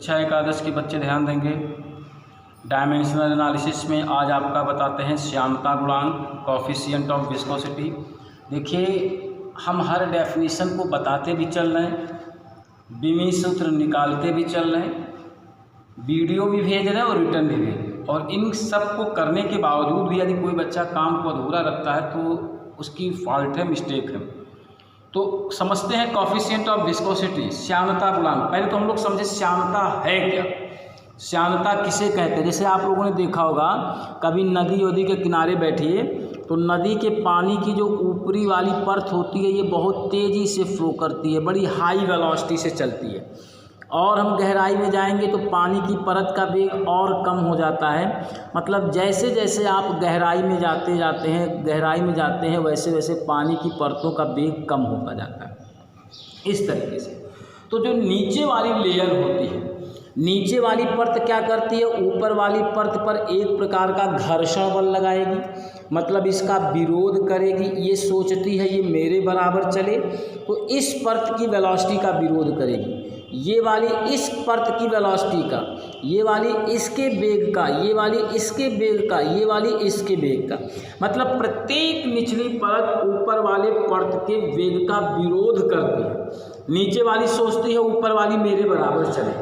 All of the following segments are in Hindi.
कक्षा एकादश के बच्चे ध्यान देंगे। डायमेंशनल एनालिसिस में आज आपका बताते हैं श्यानता गुणांक, कोफिशिएंट ऑफ विस्कोसिटी। देखिए, हम हर डेफिनेशन को बताते भी चल रहे हैं, बीमी सूत्र निकालते भी चल रहे हैं, वीडियो भी भेज रहे हैं और रिटर्न भी भेज रहे हैं। और इन सब को करने के बावजूद भी यदि कोई बच्चा काम को अधूरा रखता है तो उसकी फॉल्ट है, मिस्टेक है। तो समझते हैं कोफिशिएंट ऑफ विस्कोसिटी, श्यानता गुणांक। पहले तो हम लोग समझे श्यानता है क्या, श्यानता किसे कहते हैं। जैसे आप लोगों ने देखा होगा, कभी नदी वदी के किनारे बैठिए तो नदी के पानी की जो ऊपरी वाली परत होती है ये बहुत तेज़ी से फ्लो करती है, बड़ी हाई वेलोसिटी से चलती है। और हम गहराई में जाएंगे तो पानी की परत का वेग और कम हो जाता है। मतलब जैसे जैसे आप गहराई में जाते हैं वैसे वैसे पानी की परतों का वेग कम होता जाता है। इस तरीके से तो जो नीचे वाली लेयर होती है, नीचे वाली परत क्या करती है, ऊपर वाली परत पर एक प्रकार का घर्षण बल लगाएगी, मतलब इसका विरोध करेगी। ये सोचती है ये मेरे बराबर चले तो इस परत की वेलोसिटी का विरोध करेगी, ये वाली इस परत की वेलोसिटी का, ये वाली इसके वेग का, ये वाली इसके वेग का, ये वाली इसके वेग का। मतलब प्रत्येक निचली परत ऊपर वाले परत के वेग का विरोध करती है। नीचे वाली सोचती है ऊपर वाली मेरे बराबर चले,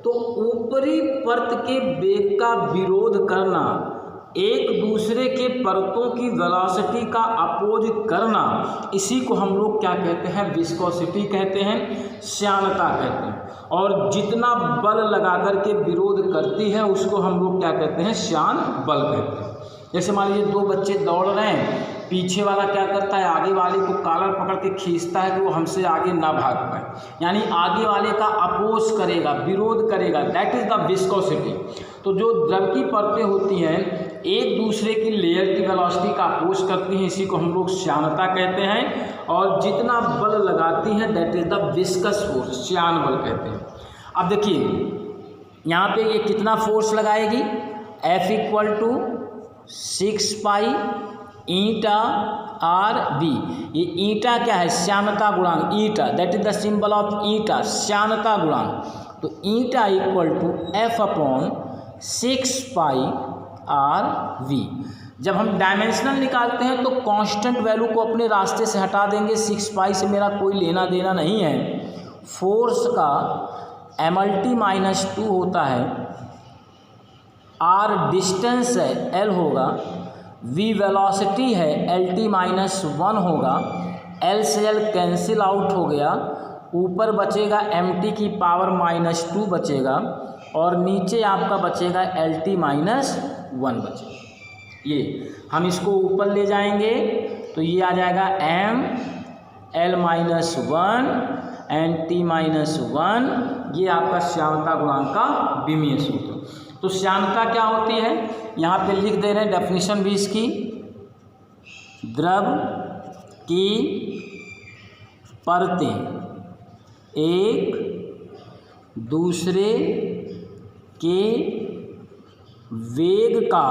तो ऊपरी परत के वेग का विरोध करना, एक दूसरे के परतों की वेलोसिटी का अपोज करना, इसी को हम लोग क्या कहते हैं, विस्कोसिटी कहते हैं, श्यानता कहते हैं। और जितना बल लगा कर के विरोध करती है उसको हम लोग क्या कहते हैं, श्यान बल कहते हैं। जैसे मान लीजिए दो बच्चे दौड़ रहे हैं, पीछे वाला क्या करता है, आगे वाले को कॉलर पकड़ के खींचता है कि वो हमसे आगे ना भाग पाए, यानी आगे वाले का अपोज करेगा, विरोध करेगा, दैट इज़ द विस्कोसिटी। तो जो द्रव की परतें होती हैं एक दूसरे की लेयर की वेलोसिटी का अपोज करती हैं, इसी को हम लोग श्यानता कहते हैं। और जितना बल लगाती हैं that is the viscous force, श्यान बल कहते हैं। अब देखिए यहाँ पे ये कितना फोर्स लगाएगी, F = 6 pi eta r b. ये ईटा क्या है, श्यानता गुणांक, eta that is the symbol of eta, श्यानता गुणांक। तो ईटा = F/6 पाई आर वी। जब हम डायमेंशनल निकालते हैं तो कांस्टेंट वैल्यू को अपने रास्ते से हटा देंगे, 6 पाई से मेरा कोई लेना देना नहीं है। फोर्स का MLT-2 होता है, आर डिस्टेंस है, L होगा, V वेलोसिटी है, LT-1 होगा, L से L कैंसिल आउट हो गया, ऊपर बचेगा MT⁻² बचेगा और नीचे आपका बचेगा LT-1 बचेगा। ये हम इसको ऊपर ले जाएंगे तो ये आ जाएगा ML-1 NT-1। ये आपका श्यानता गुणांक का विमीय सूत्र। तो श्यानता क्या होती है, यहाँ पे लिख दे रहे हैं डेफिनेशन भी इसकी, द्रव की परतें एक दूसरे के वेग का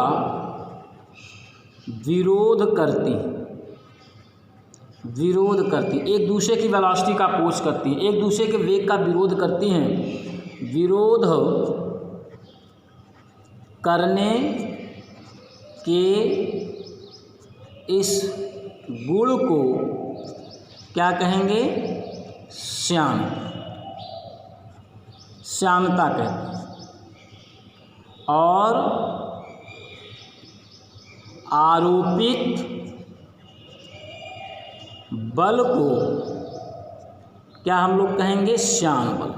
विरोध करती, एक दूसरे की वेलोसिटी का अपोज करती हैं, एक दूसरे के वेग का विरोध करती हैं। विरोध करने के इस गुण को क्या कहेंगे, श्यानता कहते हैं। और आरोपित बल को क्या हम लोग कहेंगे, श्यान बल,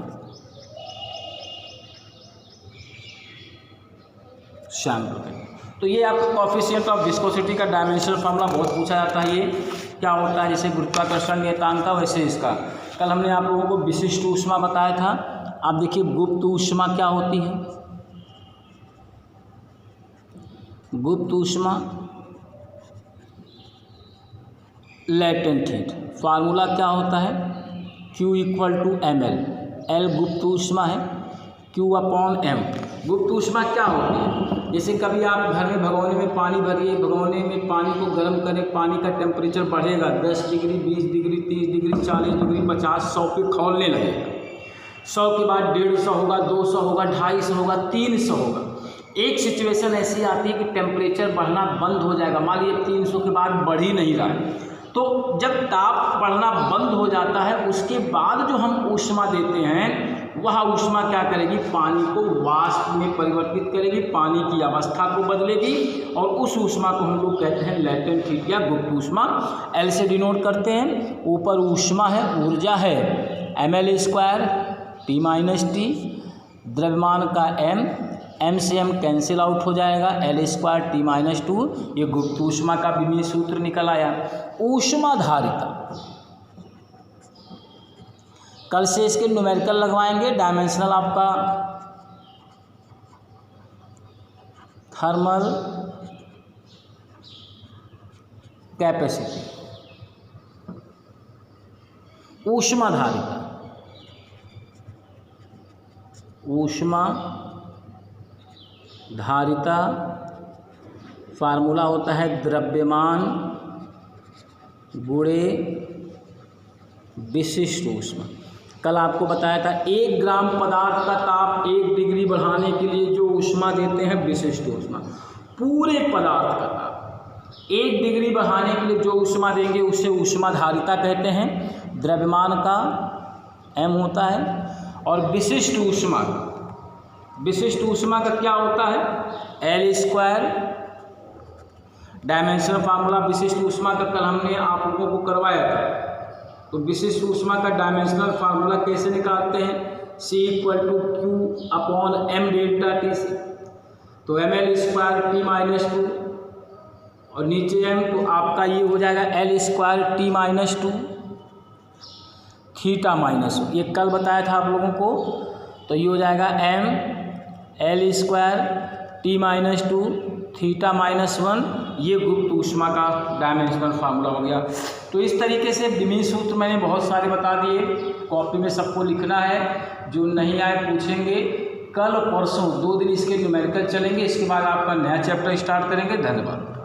श्यान बल कहेंगे। तो ये आपको कोफिशिएंट ऑफ विस्कोसिटी का डायमेंशनल फार्मूला बहुत पूछा जाता है। ये क्या होता है, जैसे गुरुत्वाकर्षण नियतांक का वैसे इसका। कल हमने आप लोगों को विशिष्ट ऊष्मा बताया था। आप देखिए गुप्त ऊष्मा क्या होती है, गुप्त ऊष्मा लेटेंट हीट, फार्मूला क्या होता है, Q = ml, L गुप्त ऊष्मा है, Q/m। गुप्त ऊष्मा क्या होती है, जैसे कभी आप घर में भगोने में पानी भरिए, भगोने में पानी को गर्म करें, पानी का टेम्परेचर बढ़ेगा 10 डिग्री, 20 डिग्री, 30 डिग्री, 40 डिग्री, 50, 100 पे खौलने लगेगा। 100 के बाद 150 होगा, 200 होगा, 250 होगा, 300 होगा। एक सिचुएशन ऐसी आती है कि टेम्परेचर बढ़ना बंद हो जाएगा, मान लीजिए 300 के बाद बढ़ ही नहीं रहा है, तो जब ताप बढ़ना बंद हो जाता है उसके बाद जो हम ऊष्मा देते हैं वह ऊष्मा क्या करेगी, पानी को वाष्प में परिवर्तित करेगी, पानी की अवस्था को बदलेगी और उस ऊष्मा को हम लोग कहते हैं लेटेंट हीट या गुप्त ऊष्मा। एल से डिनोट करते हैं, ऊपर ऊष्मा है, ऊर्जा है ml² T-T, द्रव्यमान का m से m कैंसिल आउट हो जाएगा, L² T-2, ये गुप्त ऊष्मा का विमीय सूत्र निकल आया। ऊष्मा धारिता, कल से इसके न्यूमेरिकल लगवाएंगे। डायमेंशनल आपका थर्मल कैपेसिटी, ऊष्मा धारिता, ऊष्मा धारिता फार्मूला होता है द्रव्यमान गुणे विशिष्ट ऊष्मा। कल आपको बताया था 1 ग्राम पदार्थ का ताप 1 डिग्री बढ़ाने के लिए जो ऊष्मा देते हैं विशिष्ट ऊष्मा, पूरे पदार्थ का ताप 1 डिग्री बढ़ाने के लिए जो ऊष्मा देंगे उसे ऊष्मा धारिता कहते हैं। द्रव्यमान का m होता है और विशिष्ट ऊष्मा का क्या होता है L²। डायमेंशनल फार्मूला विशिष्ट ऊष्मा का कल हमने आप लोगों को करवाया था, तो विशिष्ट ऊष्मा का डायमेंशनल फार्मूला कैसे निकालते हैं, C=Q/m ΔT से, तो ml² T-2 और नीचे m, तो आपका ये हो जाएगा L² T-2 θ-1, ये कल बताया था आप लोगों को, तो ये हो जाएगा m L² T-2 θ-1, ये गुप्त ऊष्मा का डायमेंशनल फार्मूला हो गया। तो इस तरीके से विमीय सूत्र मैंने बहुत सारे बता दिए, कॉपी में सबको लिखना है, जो नहीं आए पूछेंगे। कल परसों 2 दिन इसके न्यूमेरिकल चलेंगे, इसके बाद आपका नया चैप्टर स्टार्ट करेंगे। धन्यवाद।